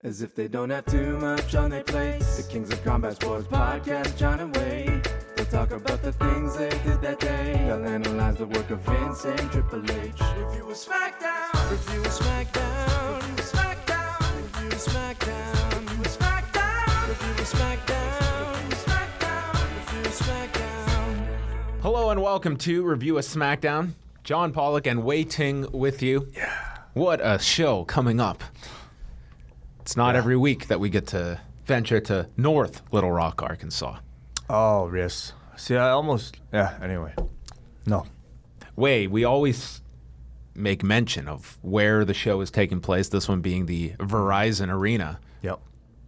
As if they don't have too much on their plates. The Kings of Combat Sports Podcast, John and Wade. They'll talk about the things they did that day. They'll analyze the work of Vince and Triple H. Review-A-SMACKDOwn. Review-A-SMACKDOwn. Review-A-SMACKDOwn. Review-A-SMACKDOwn. Review-A-SMACKDOwn. Review-A-SMACKDOwn. Review-A-SMACKDOwn. Hello and welcome to Review-A-SMACKDOwn. John Pollock and Wai Ting with you. Yeah. What a show coming up. It's not every week that we get to venture to North Little Rock, Arkansas. Oh, yes. See, anyway. No. We always make mention of where the show is taking place, this one being the Verizon Arena. Yep.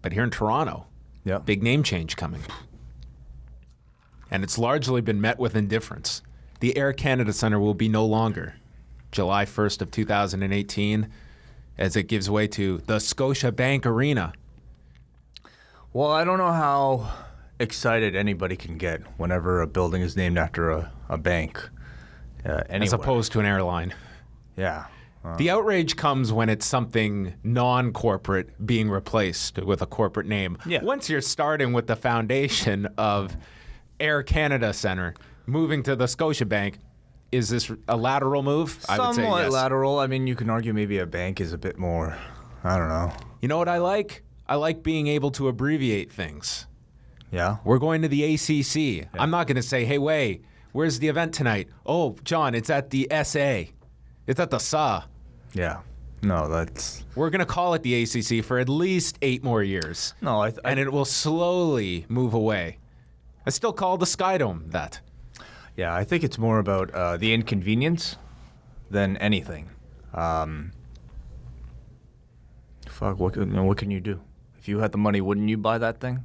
But here in Toronto, Yep. big name change coming. And it's largely been met with indifference. The Air Canada Centre will be no longer July 1st of 2018 as it gives way to the Scotiabank Arena. Well, I don't know how excited anybody can get whenever a building is named after a bank. As opposed to an airline. Yeah. The outrage comes when it's something non-corporate being replaced with a corporate name. Yeah. Once you're starting with the foundation of Air Canada Centre, moving to the Scotiabank, is this a lateral move? I would say Somewhat yes. lateral. I mean, you can argue maybe a bank is a bit more, I don't know. You know what I like? I like being able to abbreviate things. Yeah? We're going to the ACC. Yeah. I'm not going to say, hey, Wai, where's the event tonight? Oh, John, it's at the SA. It's at the SA. Yeah. No, that's... We're going to call it the ACC for at least 8 more years. No, and it will slowly move away. I still call the Sky Dome that. Yeah, I think it's more about the inconvenience than anything. What can you do? If you had the money, wouldn't you buy that thing?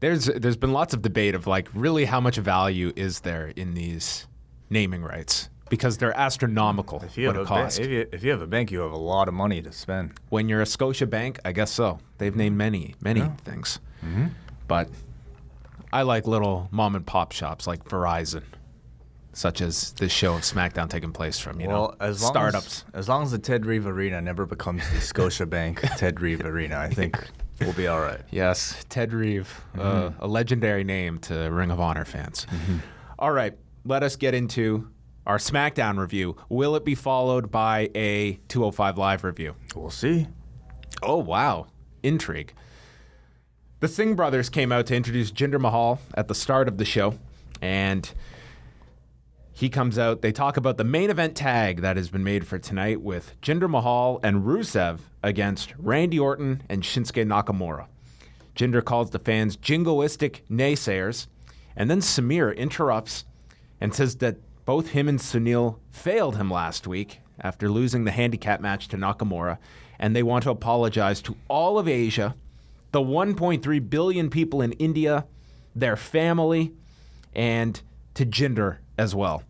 There's been lots of debate of like really how much value is there in these naming rights because they're astronomical. What it costs. If you have a bank, you have a lot of money to spend. When you're a Scotiabank, I guess so. They've named many things, but I like little mom and pop shops like Verizon, such as this show of SmackDown taking place from, startups. As long as the Ted Reeve Arena never becomes the Scotiabank Ted Reeve Arena, I think we'll be all right. Yes, Ted Reeve, a legendary name to Ring of Honor fans. All right, let us get into our SmackDown review. Will it be followed by a 205 Live review? We'll see. Oh, wow. Intrigue. The Singh brothers came out to introduce Jinder Mahal at the start of the show, and he comes out. They talk about the main event tag that has been made for tonight with Jinder Mahal and Rusev against Randy Orton and Shinsuke Nakamura. Jinder calls the fans jingoistic naysayers, and then Samir interrupts and says that both him and Sunil failed him last week after losing the handicap match to Nakamura, and they want to apologize to all of Asia, the 1.3 billion people in India, their family, and to Jinder as well.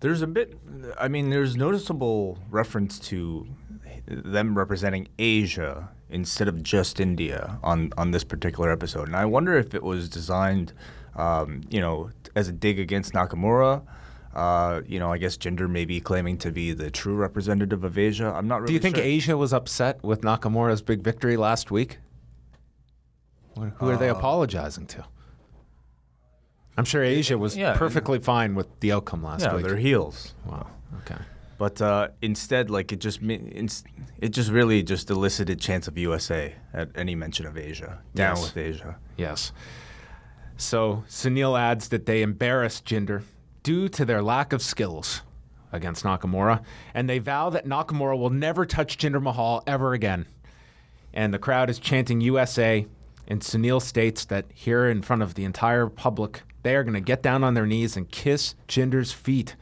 There's noticeable reference to them representing Asia instead of just India on this particular episode. And I wonder if it was designed, as a dig against Nakamura. I guess Jinder may be claiming to be the true representative of Asia. I'm not really sure. Do you think Asia was upset with Nakamura's big victory last week? Who are they apologizing to? I'm sure Asia was perfectly fine with the outcome last week. Yeah, they're heels. Wow. Okay. But instead, it just really just elicited chants of USA at any mention of Asia. Down with Asia. Yes. So Sunil adds that they embarrassed Jinder due to their lack of skills against Nakamura, and they vow that Nakamura will never touch Jinder Mahal ever again. And the crowd is chanting USA. And Sunil states that here in front of the entire public, they are going to get down on their knees and kiss Jinder's feet.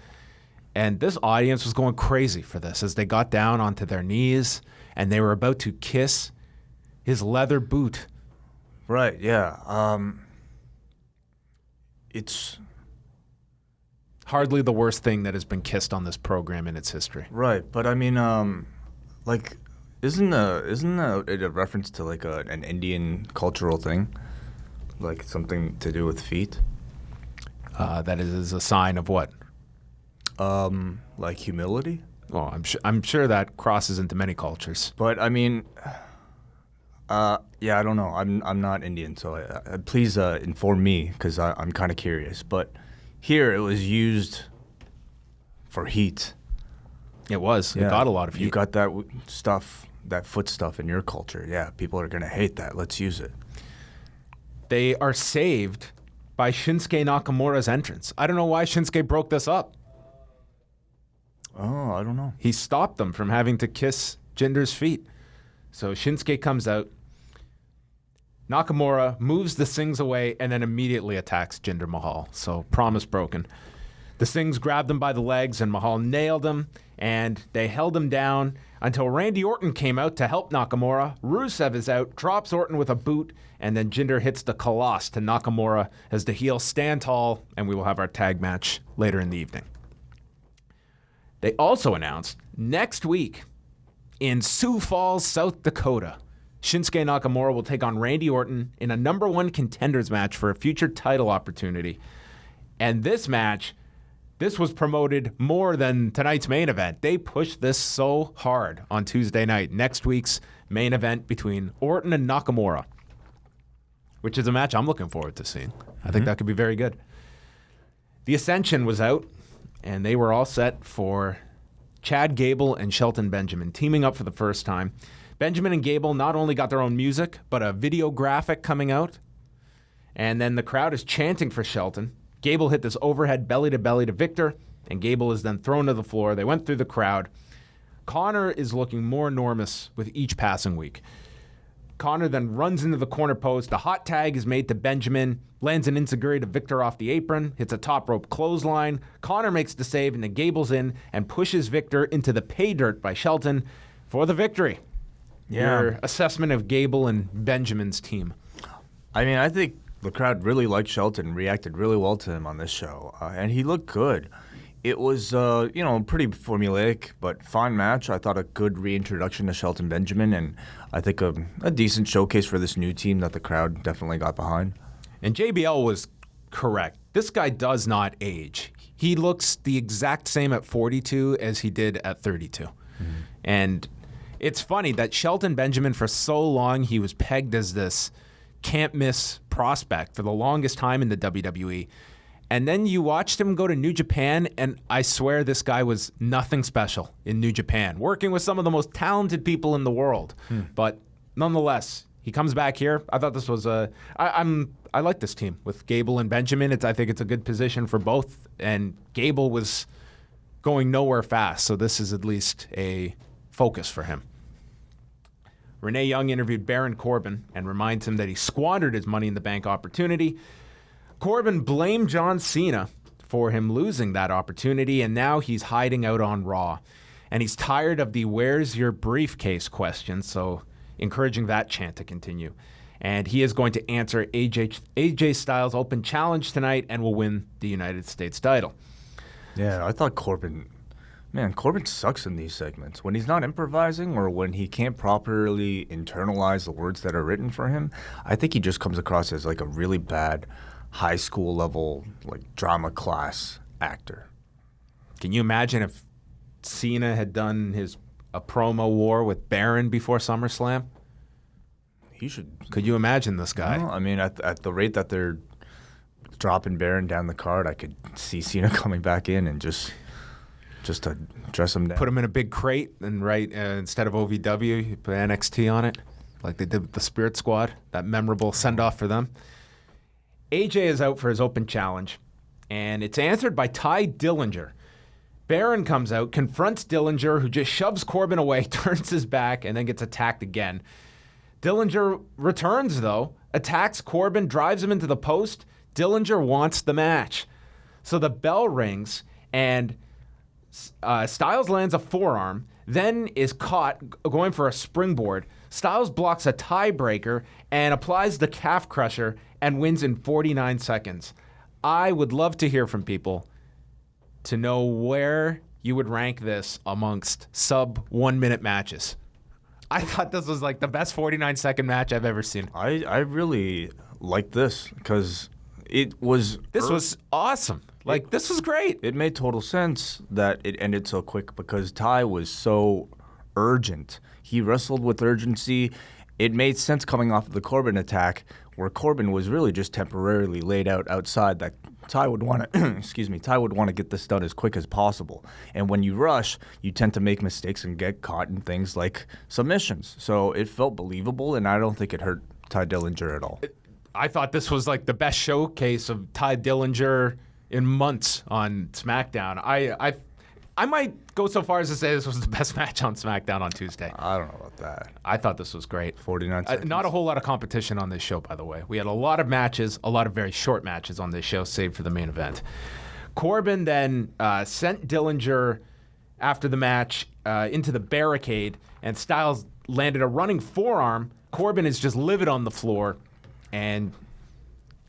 And this audience was going crazy for this as they got down onto their knees and they were about to kiss his leather boot. Right, yeah. It's hardly the worst thing that has been kissed on this program in its history. Right, but I mean, Isn't it a reference to an Indian cultural thing, like something to do with feet? That is a sign of what? Like humility. Well, I'm sure that crosses into many cultures. But I mean, Yeah, I don't know. I'm not Indian, so please inform me because I'm kind of curious. But here it was used for heat. It was. Yeah, it got a lot of heat. You got that stuff, that foot stuff in your culture. Yeah, people are gonna hate that. Let's use it. They are saved by Shinsuke Nakamura's entrance. I don't know why Shinsuke broke this up. Oh, I don't know. He stopped them from having to kiss Jinder's feet. So Shinsuke comes out. Nakamura moves the Sings away and then immediately attacks Jinder Mahal. So promise broken. The Sings grabbed him by the legs and Mahal nailed him, and they held him down until Randy Orton came out to help Nakamura. Rusev is out, drops Orton with a boot, and then Jinder hits the Koloss to Nakamura as the heels stand tall, and we will have our tag match later in the evening. They also announced next week in Sioux Falls, South Dakota, Shinsuke Nakamura will take on Randy Orton in a number one contenders match for a future title opportunity. And this match, this was promoted more than tonight's main event. They pushed this so hard on Tuesday night. Next week's main event between Orton and Nakamura, which is a match I'm looking forward to seeing. I think that could be very good. The Ascension was out, and they were all set for Chad Gable and Shelton Benjamin teaming up for the first time. Benjamin and Gable not only got their own music, but a video graphic coming out. And then the crowd is chanting for Shelton. Gable hit this overhead belly-to-belly to Victor, and Gable is then thrown to the floor. They went through the crowd. Connor is looking more enormous with each passing week. Connor then runs into the corner post. A hot tag is made to Benjamin, lands an enziguri to Victor off the apron, hits a top rope clothesline. Connor makes the save, and then Gable's in and pushes Victor into the pay dirt by Shelton for the victory. Yeah. Your assessment of Gable and Benjamin's team. I mean, I think the crowd really liked Shelton, reacted really well to him on this show, and he looked good. It was, pretty formulaic, but fine match. I thought a good reintroduction to Shelton Benjamin, and I think a decent showcase for this new team that the crowd definitely got behind. And JBL was correct. This guy does not age. He looks the exact same at 42 as he did at 32. And it's funny that Shelton Benjamin, for so long, he was pegged as this can't-miss prospect for the longest time in the WWE. And then you watched him go to New Japan, and I swear this guy was nothing special in New Japan, working with some of the most talented people in the world. But nonetheless, he comes back here. I thought this was I like this team with Gable and Benjamin. I think it's a good position for both, and Gable was going nowhere fast, so this is at least a focus for him. Renee Young interviewed Baron Corbin and reminds him that he squandered his Money in the Bank opportunity. Corbin blamed John Cena for him losing that opportunity, and now he's hiding out on Raw. And he's tired of the "where's your briefcase" question, so encouraging that chant to continue. And he is going to answer AJ Styles' open challenge tonight and will win the United States title. Yeah, I thought Corbin sucks in these segments. When he's not improvising or when he can't properly internalize the words that are written for him, I think he just comes across as like a really bad high school level like drama class actor. Can you imagine if Cena had done a promo war with Baron before SummerSlam? He should. Could you imagine this guy? No, I mean, at the rate that they're dropping Baron down the card, I could see Cena coming back in and just to dress him down. Put him in a big crate and instead of OVW, you put NXT on it, like they did with the Spirit Squad, that memorable send-off for them. AJ is out for his open challenge, and it's answered by Ty Dillinger. Baron comes out, confronts Dillinger, who just shoves Corbin away, turns his back, and then gets attacked again. Dillinger returns, though, attacks Corbin, drives him into the post. Dillinger wants the match. So the bell rings, and Styles lands a forearm, then is caught going for a springboard. Styles blocks a tiebreaker and applies the calf crusher and wins in 49 seconds. I would love to hear from people to know where you would rank this amongst sub 1 minute matches. I thought this was like the best 49-second match I've ever seen. I really like this because it was... This was awesome. This was great. It made total sense that it ended so quick because Ty was so urgent. He wrestled with urgency. it made sense coming off of the Corbin attack, where Corbin was really just temporarily laid out outside. That Ty would want to, Ty would want to get this done as quick as possible. And when you rush, you tend to make mistakes and get caught in things like submissions. So it felt believable, and I don't think it hurt Ty Dillinger at all. I thought this was like the best showcase of Ty Dillinger in months on SmackDown. I might go so far as to say this was the best match on SmackDown on Tuesday. I don't know about that. I thought this was great. 49 seconds. Not a whole lot of competition on this show, by the way. We had a lot of matches, a lot of very short matches on this show, save for the main event. Corbin then sent Dillinger after the match into the barricade, and Styles landed a running forearm. Corbin is just livid on the floor and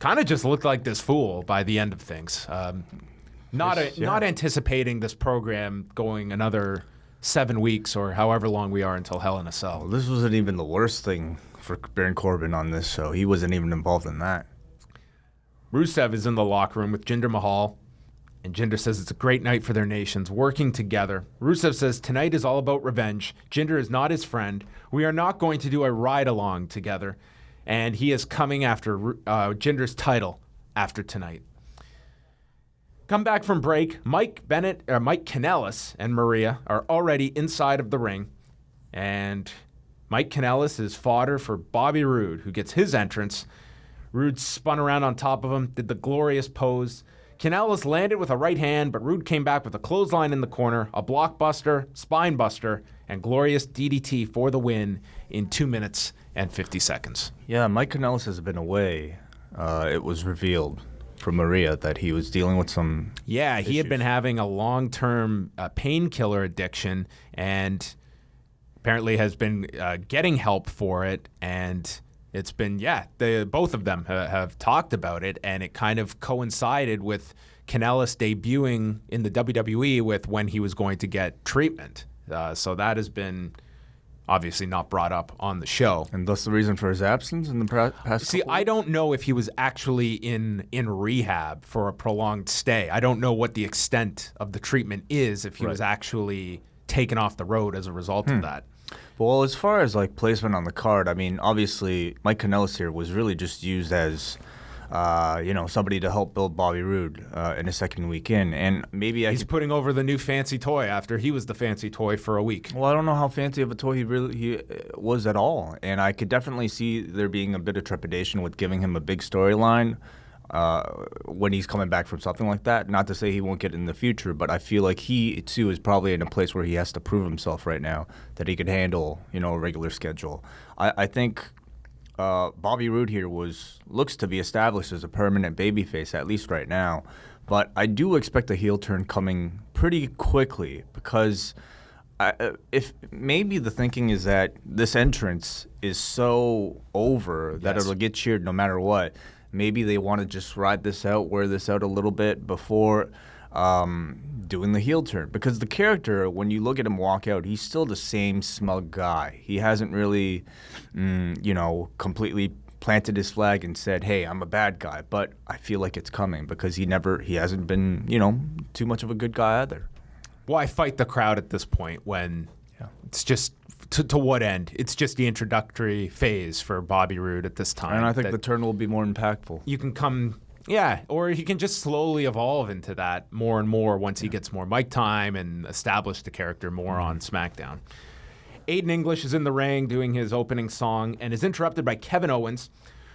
kind of just looked like this fool by the end of things. Not anticipating this program going another 7 weeks or however long we are until Hell in a Cell. Well, this wasn't even the worst thing for Baron Corbin on this show. He wasn't even involved in that. Rusev is in the locker room with Jinder Mahal, and Jinder says it's a great night for their nations, working together. Rusev says tonight is all about revenge. Jinder is not his friend. We are not going to do a ride-along together, and he is coming after Jinder's title after tonight. Come back from break. Mike Kanellis and Maria are already inside of the ring, and Mike Kanellis is fodder for Bobby Roode, who gets his entrance. Roode spun around on top of him, did the glorious pose. Kanellis landed with a right hand, but Roode came back with a clothesline in the corner, a blockbuster, spine buster, and glorious DDT for the win in 2 minutes and 50 seconds. Yeah, Mike Kanellis has been away. It was revealed from Maria that he was dealing with some issues. He had been having a long-term painkiller addiction and apparently has been getting help for it, and it's been, both of them have talked about it, and it kind of coincided with Kanellis debuting in the WWE with when he was going to get treatment. So that has been obviously not brought up on the show. And thus the reason for his absence in the past See, I don't know if he was actually in rehab for a prolonged stay. I don't know what the extent of the treatment is if he was actually taken off the road as a result of that. Well, as far as like placement on the card, I mean, obviously Mike Kanellis here was really just used as somebody to help build Bobby Roode in his second week in. And maybe he's putting over the new fancy toy after he was the fancy toy for a week. Well, I don't know how fancy of a toy he was at all. And I could definitely see there being a bit of trepidation with giving him a big storyline when he's coming back from something like that. Not to say he won't get it in the future, but I feel like he, too, is probably in a place where he has to prove himself right now that he can handle, a regular schedule. I think Bobby Roode here looks to be established as a permanent babyface, at least right now. But I do expect a heel turn coming pretty quickly because if maybe the thinking is that this entrance is so over that it'll get cheered no matter what. Maybe they want to just ride this out, wear this out a little bit before doing the heel turn. Because the character, when you look at him walk out, he's still the same smug guy. He hasn't really, completely planted his flag and said, hey, I'm a bad guy. But I feel like it's coming because he hasn't been, too much of a good guy either. Why fight the crowd at this point when it's just... To what end? It's just the introductory phase for Bobby Roode at this time. And I think the turn will be more impactful. You can come, or he can just slowly evolve into that more and more once he gets more mic time and establish the character more on SmackDown. Aiden English is in the ring doing his opening song and is interrupted by Kevin Owens,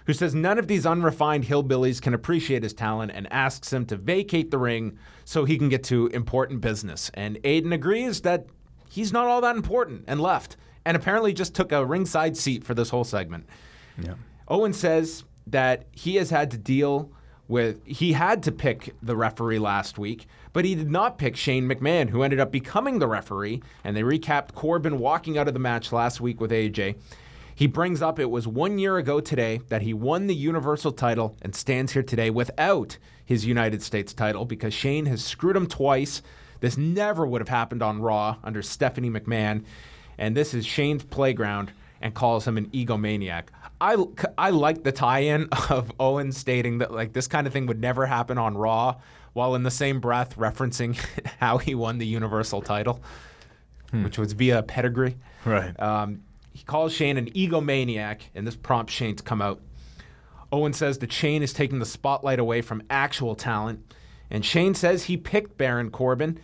who says none of these unrefined hillbillies can appreciate his talent and asks him to vacate the ring so he can get to important business. And Aiden agrees that he's not all that important and left. And apparently just took a ringside seat for this whole segment. Yeah. Owen says that he had to pick the referee last week, but he did not pick Shane McMahon, who ended up becoming the referee, and they recapped Corbin walking out of the match last week with AJ. He brings up it was 1 year ago today that he won the Universal title and stands here today without his United States title because Shane has screwed him twice. This never would have happened on Raw under Stephanie McMahon. And this is Shane's playground and calls him an egomaniac. I like the tie-in of Owens stating that like this kind of thing would never happen on Raw, while in the same breath referencing how he won the Universal title, which was via pedigree. Right. He calls Shane an egomaniac, and this prompts Shane to come out. Owens says that Shane is taking the spotlight away from actual talent, and Shane says he picked Baron Corbin,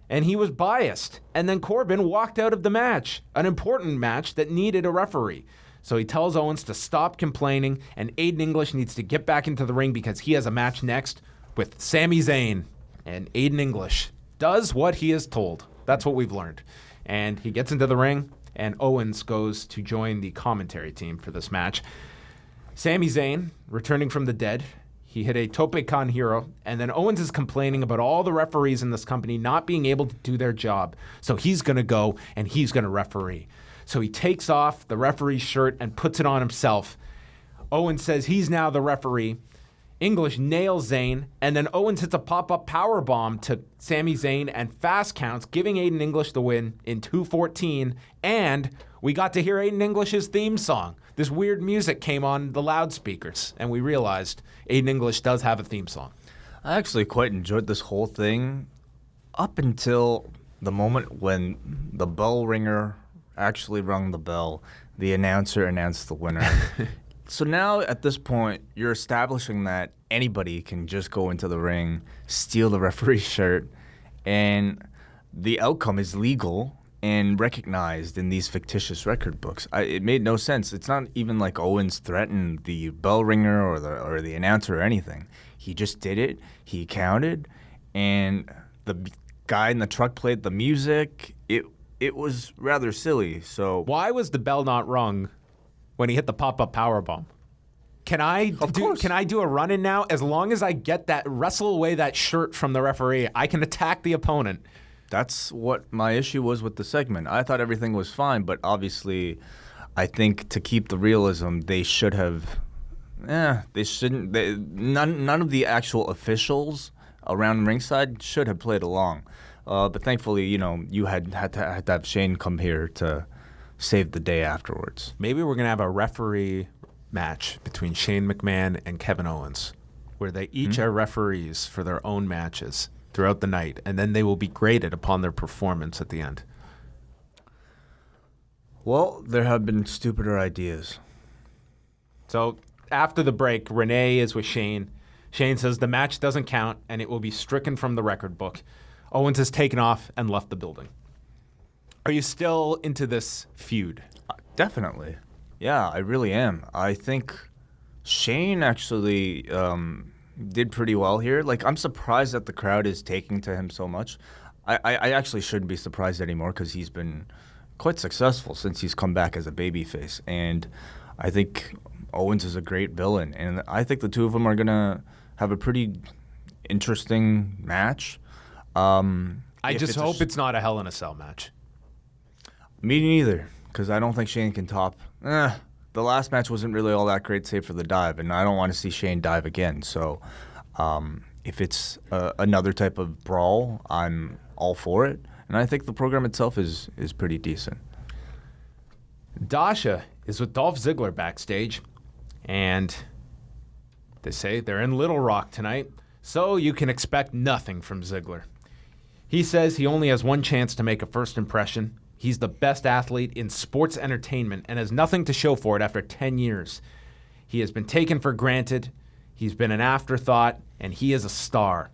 and he was biased. And then Corbin walked out of the match, an important match that needed a referee. So he tells Owens to stop complaining, and Aiden English needs to get back into the ring because he has a match next with Sami Zayn. And Aiden English does what he is told. That's what we've learned. And he gets into the ring, and Owens goes to join the commentary team for this match. Sami Zayn, returning from the dead, he hit a Tope Con Hero, and then Owens is complaining about all the referees in this company not being able to do their job. So he's going to go, and he's going to referee. So he takes off the referee's shirt and puts it on himself. Owens says he's now the referee. English nails Zayn, and then Owens hits a pop-up powerbomb to Sami Zayn and fast counts, giving Aiden English the win in 2:14. And we got to hear Aiden English's theme song. This weird music came on the loudspeakers, and we realized Aiden English does have a theme song. I actually quite enjoyed this whole thing up until the moment when the bell ringer actually rung the bell. The announcer announced the winner. So now at this point, you're establishing that anybody can just go into the ring, steal the referee's shirt, and the outcome is legal and recognized in these fictitious record books. It made no sense. It's not even like Owens threatened the bell ringer or the announcer or anything. He just did it. He counted, and the guy in the truck played the music. It was rather silly. So why was the bell not rung when he hit the pop-up powerbomb? Can I do a run-in now? As long as I get that, wrestle away that shirt from the referee, I can attack the opponent. That's what my issue was with the segment. I thought everything was fine, but obviously I think to keep the realism, they should have they shouldn't. None of the actual officials around ringside should have played along. But thankfully, you had to have Shane come here to save the day afterwards. Maybe we're going to have a referee match between Shane McMahon and Kevin Owens, where they each are referees for their own matches throughout the night, and then they will be graded upon their performance at the end. Well, there have been stupider ideas. So after the break, Renee is with Shane. Shane says the match doesn't count, and it will be stricken from the record book. Owens has taken off and left the building. Are you still into this feud? Definitely. Yeah, I really am. I think Shane actually did pretty well here. Like, I'm surprised that the crowd is taking to him so much. I actually shouldn't be surprised anymore because he's been quite successful since he's come back as a babyface. And I think Owens is a great villain. And I think the two of them are going to have a pretty interesting match. I just hope it's not a Hell in a Cell match. Me neither, because I don't think Shane can top. The last match wasn't really all that great, save for the dive, and I don't want to see Shane dive again. So if it's another type of brawl, I'm all for it. And I think the program itself is pretty decent. Dasha is with Dolph Ziggler backstage, and they say they're in Little Rock tonight, so you can expect nothing from Ziggler. He says he only has one chance to make a first impression. He's the best athlete in sports entertainment and has nothing to show for it after 10 years. He has been taken for granted. He's been an afterthought, and he is a star.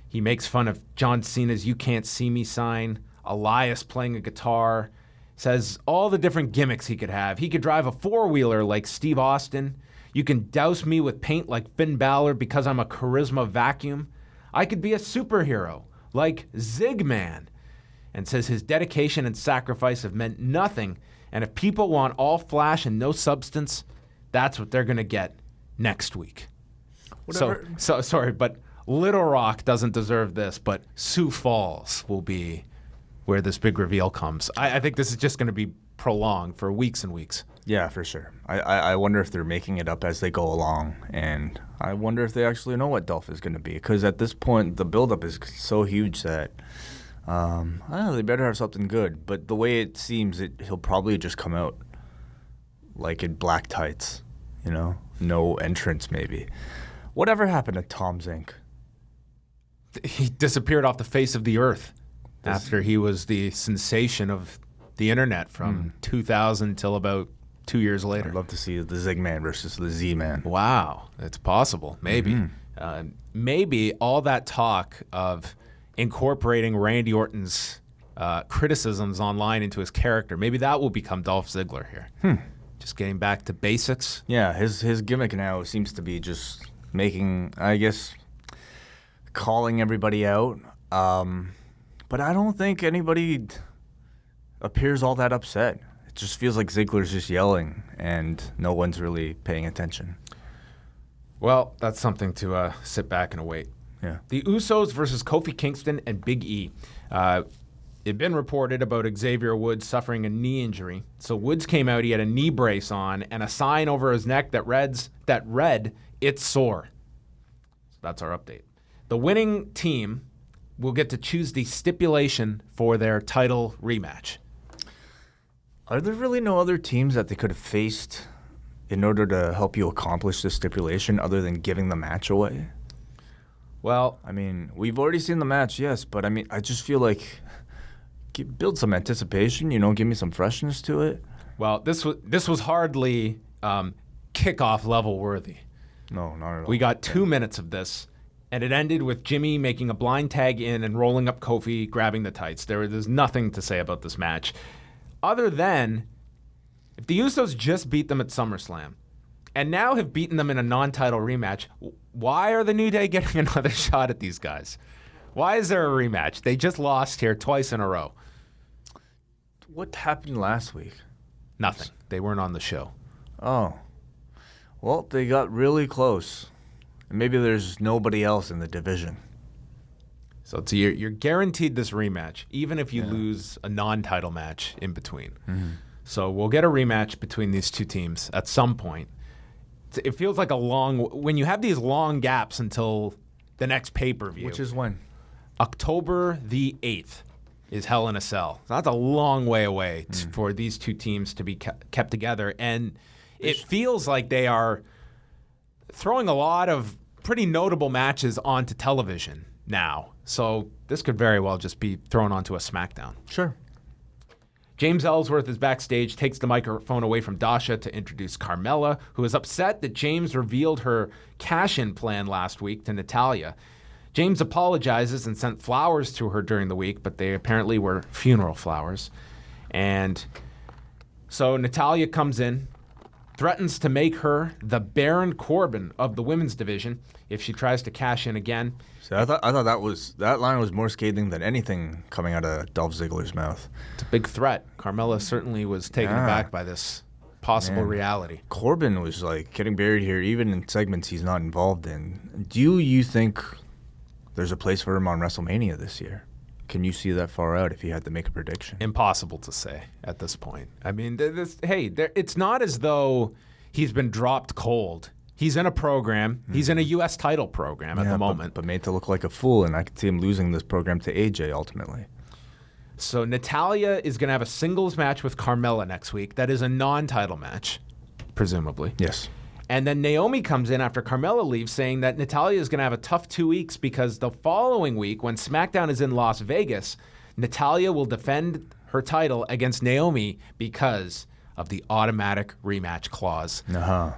He makes fun of John Cena's "You Can't See Me" sign, Elias playing a guitar, says all the different gimmicks he could have. He could drive a four-wheeler like Steve Austin. You can douse me with paint like Finn Balor because I'm a charisma vacuum. I could be a superhero like Zigman. And says his dedication and sacrifice have meant nothing. And if people want all flash and no substance, that's what they're going to get next week. Whatever. So sorry, but Little Rock doesn't deserve this, but Sioux Falls will be where this big reveal comes. I think this is just going to be prolonged for weeks and weeks. Yeah, for sure. I wonder if they're making it up as they go along, and I wonder if they actually know what Dolph is going to be, because at this point, the buildup is so huge that I don't know, they better have something good. But the way it seems, he'll probably just come out like in black tights, no entrance maybe. Whatever happened to Tom Zink? He disappeared off the face of the earth after he was the sensation of the internet from 2000 till about 2 years later. I'd love to see the Zigman versus the Z-Man. Wow, it's possible. Maybe. Maybe all that talk of incorporating Randy Orton's criticisms online into his character, maybe that will become Dolph Ziggler here. Just getting back to basics. Yeah, his gimmick now seems to be just making, I guess, calling everybody out. But I don't think anybody appears all that upset. It just feels like Ziggler's just yelling and no one's really paying attention. Well, that's something to sit back and await. Yeah. The Usos versus Kofi Kingston and Big E. It had been reported about Xavier Woods suffering a knee injury. So Woods came out, he had a knee brace on and a sign over his neck that read, "It's sore." So that's our update. The winning team will get to choose the stipulation for their title rematch. Are there really no other teams that they could have faced in order to help you accomplish this stipulation other than giving the match away? Well, I mean, we've already seen the match, yes, but I mean, I just feel like build some anticipation, give me some freshness to it. well, this was hardly kickoff level worthy. No, not at all. We got 2 minutes of this, and it ended with Jimmy making a blind tag in and rolling up Kofi, grabbing the tights. There's nothing to say about this match, other than if the Usos just beat them at SummerSlam, and now have beaten them in a non-title rematch, why are the New Day getting another shot at these guys? Why is there a rematch? They just lost here twice in a row. What happened last week? Nothing. They weren't on the show. Oh. Well, they got really close. And maybe there's nobody else in the division. So you're guaranteed this rematch, even if you lose a non-title match in between. So we'll get a rematch between these two teams at some point. It feels like when you have these long gaps until the next pay-per-view. Which is when? October the 8th is Hell in a Cell. So that's a long way away for these two teams to be kept together. And it feels like they are throwing a lot of pretty notable matches onto television now. So this could very well just be thrown onto a SmackDown. Sure. James Ellsworth is backstage, takes the microphone away from Dasha to introduce Carmella, who is upset that James revealed her cash-in plan last week to Natalya. James apologizes and sent flowers to her during the week, but they apparently were funeral flowers. And so Natalya comes in, threatens to make her the Baron Corbin of the women's division if she tries to cash in again. So I thought that line was more scathing than anything coming out of Dolph Ziggler's mouth. It's a big threat. Carmella certainly was taken aback by this possible reality. Corbin was like getting buried here, even in segments he's not involved in. Do you think there's a place for him on WrestleMania this year? Can you see that far out if you had to make a prediction? Impossible to say at this point. I mean, it's not as though he's been dropped cold. He's in a program. He's in a U.S. title program at the moment. But made to look like a fool, and I could see him losing this program to AJ ultimately. So Natalya is going to have a singles match with Carmella next week. That is a non-title match, presumably. Yes. And then Naomi comes in after Carmella leaves saying that Natalya is going to have a tough 2 weeks because the following week, when SmackDown is in Las Vegas, Natalya will defend her title against Naomi because of the automatic rematch clause. Uh-huh.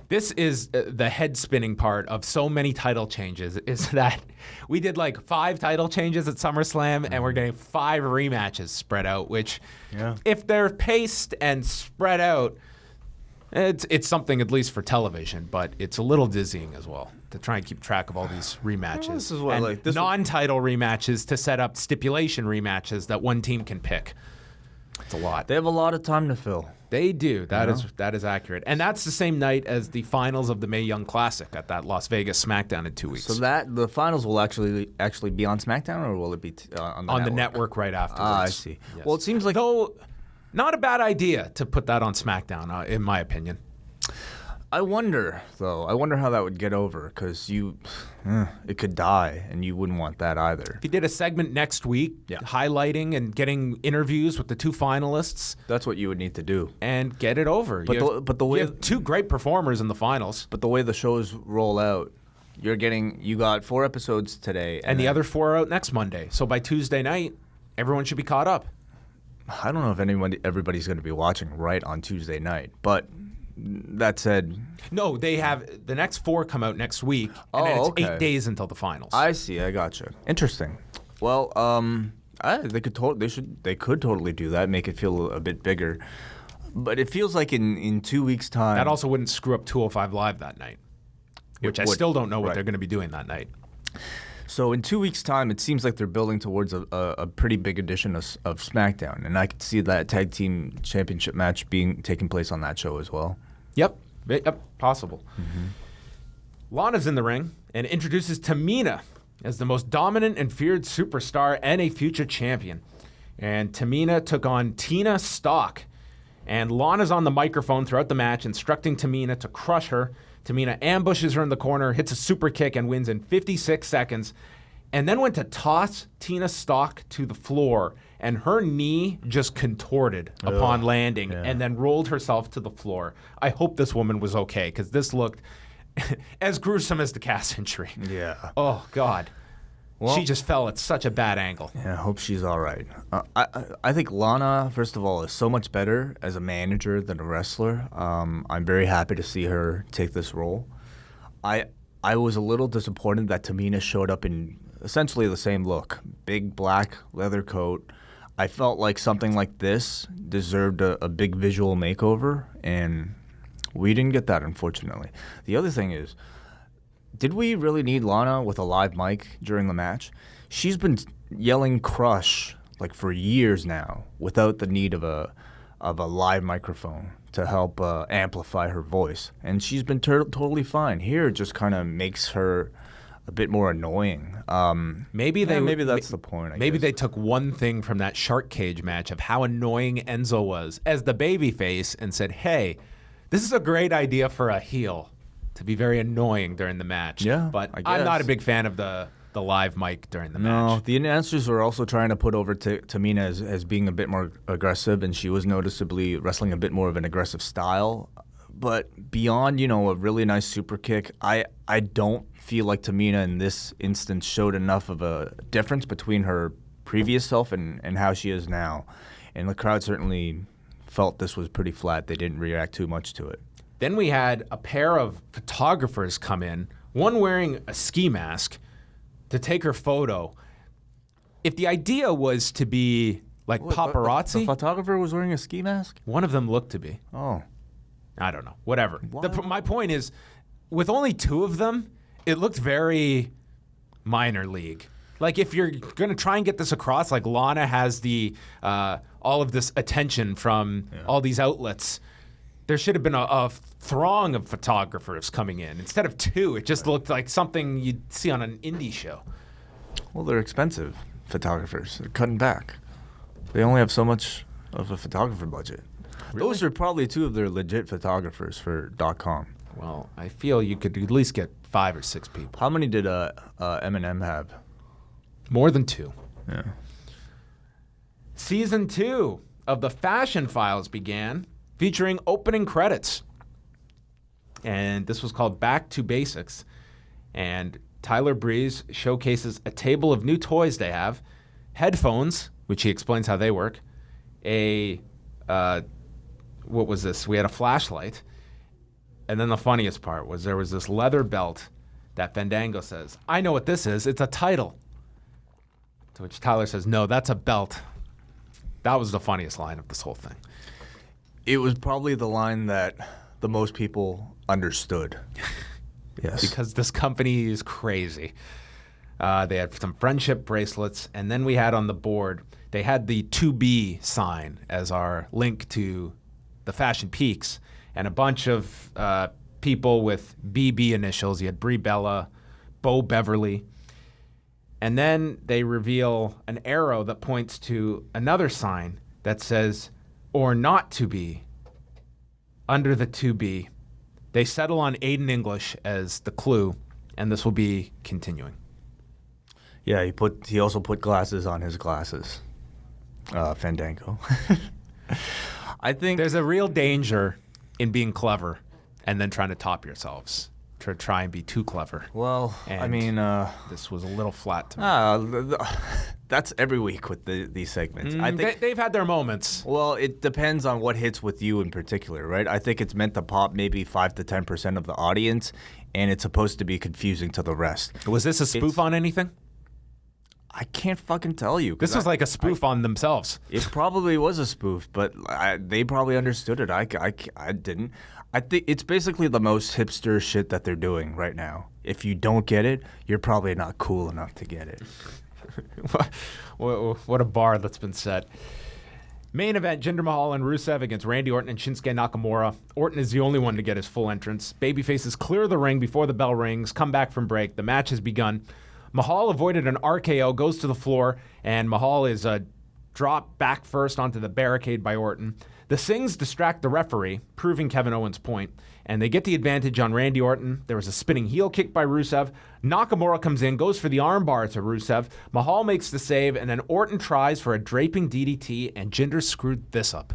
This is the head-spinning part of so many title changes, is that we did like 5 title changes at SummerSlam, and we're getting 5 rematches spread out, which if they're paced and spread out, it's something at least for television, but it's a little dizzying as well to try and keep track of all these rematches. This is what, and non-title rematches to set up stipulation rematches that one team can pick. It's a lot. They have a lot of time to fill. They do. That is accurate. And that's the same night as the finals of the Mae Young Classic at that Las Vegas SmackDown in 2 weeks. So that the finals will actually be on SmackDown, or will it be on the network right afterwards? Ah, I see. Yes. Well, it seems like not a bad idea to put that on SmackDown, in my opinion. I wonder how that would get over, because it could die, and you wouldn't want that either. If you did a segment next week highlighting and getting interviews with the 2 finalists. That's what you would need to do. And get it over. You have 2 great performers in the finals. But the way the shows roll out, you got 4 episodes today. And the other 4 are out next Monday. So by Tuesday night, everyone should be caught up. I don't know if everybody's going to be watching right on Tuesday night, but that said, no, they have the next 4 come out next week, and then it's 8 days until the finals. I see. I gotcha. Interesting. Well, they could totally do that, make it feel a bit bigger. But it feels like in 2 weeks' time. That also wouldn't screw up 205 Live that night, which I still don't know what they're going to be doing that night. So in 2 weeks' time, it seems like they're building towards a pretty big edition of SmackDown, and I could see that tag team championship match taking place on that show as well. Yep, possible. Mm-hmm. Lana's in the ring and introduces Tamina as the most dominant and feared superstar and a future champion. And Tamina took on Tina Stock. And Lana's on the microphone throughout the match, instructing Tamina to crush her. Tamina ambushes her in the corner, hits a super kick, and wins in 56 seconds. And then went to toss Tina Stock to the floor. And her knee just contorted upon landing and then rolled herself to the floor. I hope this woman was okay, because this looked as gruesome as the calf injury. Yeah. Oh, God. Well, she just fell at such a bad angle. Yeah, I hope she's all right. I think Lana, first of all, is so much better as a manager than a wrestler. I'm very happy to see her take this role. I was a little disappointed that Tamina showed up in essentially the same look. Big black leather coat. I felt like something like this deserved a big visual makeover, and we didn't get that, unfortunately. The other thing is, did we really need Lana with a live mic during the match? She's been yelling "crush" like for years now, without the need of a live microphone to help amplify her voice, and she's been totally fine. Here, it just kind of makes her a bit more annoying. Maybe that's the point. I guess they took one thing from that shark cage match of how annoying Enzo was as the babyface and said, "Hey, this is a great idea for a heel to be very annoying during the match." Yeah, but I'm not a big fan of the live mic during the match. No, the announcers were also trying to put over Tamina as being a bit more aggressive, and she was noticeably wrestling a bit more of an aggressive style. But beyond, a really nice super kick, I don't feel like Tamina in this instance showed enough of a difference between her previous self and how she is now. And the crowd certainly felt this was pretty flat. They didn't react too much to it. Then we had a pair of photographers come in, one wearing a ski mask to take her photo. If the idea was to be like paparazzi. The photographer was wearing a ski mask? One of them looked to be. Oh. I don't know. Whatever. My point is, with only 2 of them, it looked very minor league. Like, if you're going to try and get this across, like Lana has the all of this attention from all these outlets, there should have been a throng of photographers coming in. Instead of 2, it just looked like something you'd see on an indie show. Well, they're expensive photographers. They're cutting back. They only have so much of a photographer budget. Really? Those are probably 2 of their legit photographers for .com. Well, I feel you could at least get 5 or 6 people. How many did Eminem have? More than 2. Yeah. Season 2 of The Fashion Files began, featuring opening credits. And this was called Back to Basics. And Tyler Breeze showcases a table of new toys they have, headphones, which he explains how they work, what was this? We had a flashlight. And then the funniest part was there was this leather belt that Fandango says, "I know what this is. It's a title." To which Tyler says, "No, that's a belt." That was the funniest line of this whole thing. It was probably the line that the most people understood. Yes. Because this company is crazy. They had some friendship bracelets, and then we had on the board, they had the 2B sign as our link to the Fashion Peaks, and a bunch of people with BB initials. You had Brie Bella, Bo Beverly. And then they reveal an arrow that points to another sign that says, "or not to be," under the 2B. They settle on Aiden English as the clue, and this will be continuing. Yeah, he also put glasses on his glasses. Fandango. I think there's a real danger in being clever and then trying to top yourselves, to try and be too clever. Well, and I mean, this was a little flat to me. that's every week with these segments. I think they've had their moments. Well, it depends on what hits with you in particular, right? I think it's meant to pop maybe 5 to 10% of the audience, and it's supposed to be confusing to the rest. Was this a spoof on anything? I can't fucking tell you. This was like a spoof on themselves. It probably was a spoof, but they probably understood it. I didn't. I think it's basically the most hipster shit that they're doing right now. If you don't get it, you're probably not cool enough to get it. What a bar that's been set. Main event, Jinder Mahal and Rusev against Randy Orton and Shinsuke Nakamura. Orton is the only one to get his full entrance. Babyfaces clear the ring before the bell rings, come back from break. The match has begun. Mahal avoided an RKO, goes to the floor, and Mahal is dropped back first onto the barricade by Orton. The Sings distract the referee, proving Kevin Owens' point, and they get the advantage on Randy Orton. There was a spinning heel kick by Rusev. Nakamura comes in, goes for the armbar to Rusev. Mahal makes the save, and then Orton tries for a draping DDT, and Jinder screwed this up.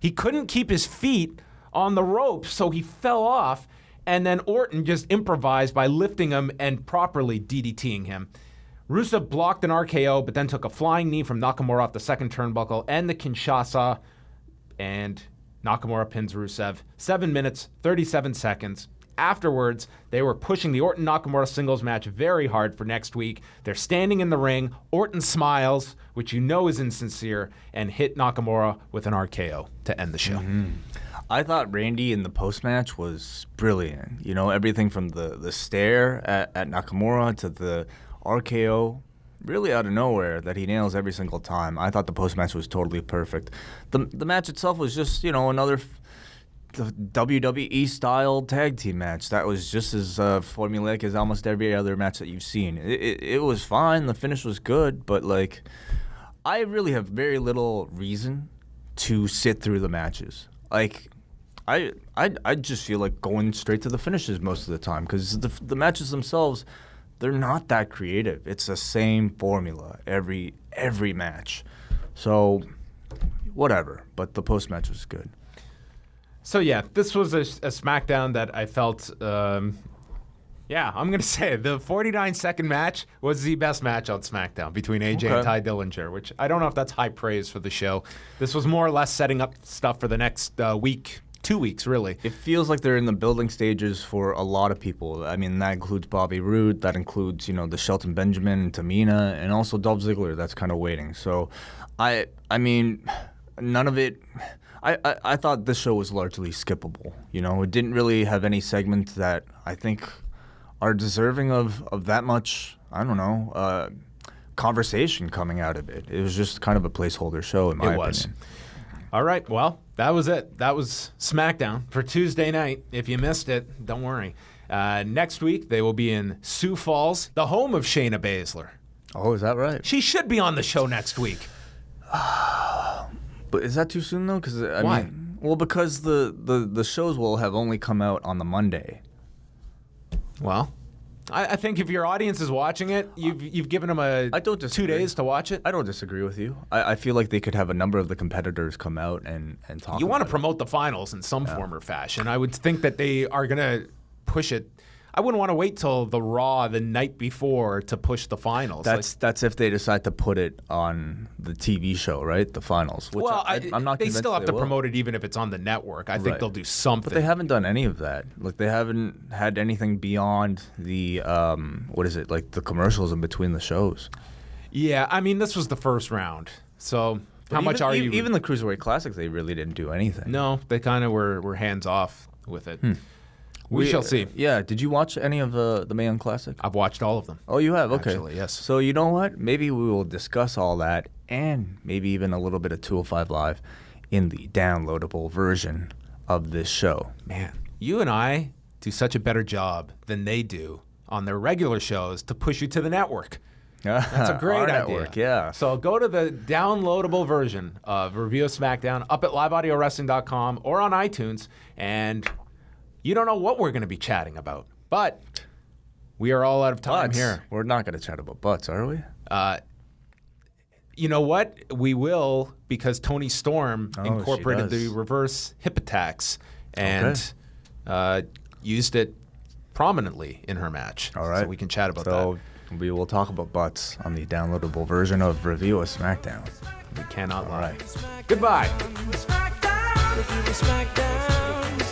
He couldn't keep his feet on the rope, so he fell off, and then Orton just improvised by lifting him and properly DDTing him. Rusev blocked an RKO, but then took a flying knee from Nakamura off the second turnbuckle and the Kinshasa, and Nakamura pins Rusev. 7 minutes, 37 seconds. Afterwards, they were pushing the Orton-Nakamura singles match very hard for next week. They're standing in the ring. Orton smiles, which you know is insincere, and hit Nakamura with an RKO to end the show. Mm-hmm. I thought Randy in the post-match was brilliant. You know, everything from the stare at Nakamura to the RKO, really out of nowhere, that he nails every single time. I thought the post-match was totally perfect. The match itself was just, you know, another the WWE-style tag team match. That was just as formulaic as almost every other match that you've seen. It was fine. The finish was good, but, like, I really have very little reason to sit through the matches. Like, I just feel like going straight to the finishes most of the time, because the matches themselves, they're not that creative. It's the same formula every match. So, whatever. But the post-match was good. So, yeah, this was a SmackDown that I felt, I'm going to say it. The 49-second match was the best match on SmackDown between AJ and Ty Dillinger, which I don't know if that's high praise for the show. This was more or less setting up stuff for the next week. 2 weeks, really. It feels like they're in the building stages for a lot of people. I mean, that includes Bobby Roode, that includes, you know, the Shelton Benjamin and Tamina, and also Dolph Ziggler that's kind of waiting. So, I mean, none of it. I thought this show was largely skippable. You know, it didn't really have any segments that I think are deserving of that much, I don't know, conversation coming out of it. It was just kind of a placeholder show, in my opinion. All right, well, that was it. That was SmackDown for Tuesday night. If you missed it, don't worry. Next week, they will be in Sioux Falls, the home of Shayna Baszler. Oh, is that right? She should be on the show next week. But is that too soon, though? Because Why? Because the shows will have only come out on the Monday. Well, I think if your audience is watching it, you've given them I don't 2 days to watch it. I don't disagree with you. I feel like they could have a number of the competitors come out and talk. You want to about promote the finals in some form or fashion. I would think that they are going to push it. I wouldn't want to wait till the Raw the night before to push the finals. That's if they decide to put it on the TV show, right? The finals. Which well, I'm not. They still have to will. promote it even if it's on the network. I think they'll do something. But they haven't done any of that. Like, they haven't had anything beyond the like the commercials in between the shows. Yeah, I mean, this was the first round. So how much are you? Even the Cruiserweight Classics, they really didn't do anything. No, they kind of were hands off with it. We shall see. Yeah. Did you watch any of the Mae Young Classic? I've watched all of them. Oh, you have? Okay. Actually, yes. So you know what? Maybe we will discuss all that and maybe even a little bit of 205 Live in the downloadable version of this show. Man, you and I do such a better job than they do on their regular shows to push you to the network. That's a great idea. Network, yeah. So go to the downloadable version of Review of SmackDown up at liveaudiowrestling.com or on iTunes, and you don't know what we're going to be chatting about, but we are all out of time here. We're not going to chat about butts, are we? You know what? We will, because Toni Storm incorporated she does. the reverse hip attacks and used it prominently in her match. All right. So we can chat about that. We will talk about butts on the downloadable version of Review-A-SMACKDOwn. We cannot lie. Right. Goodbye. Review-A-SMACKDOwn.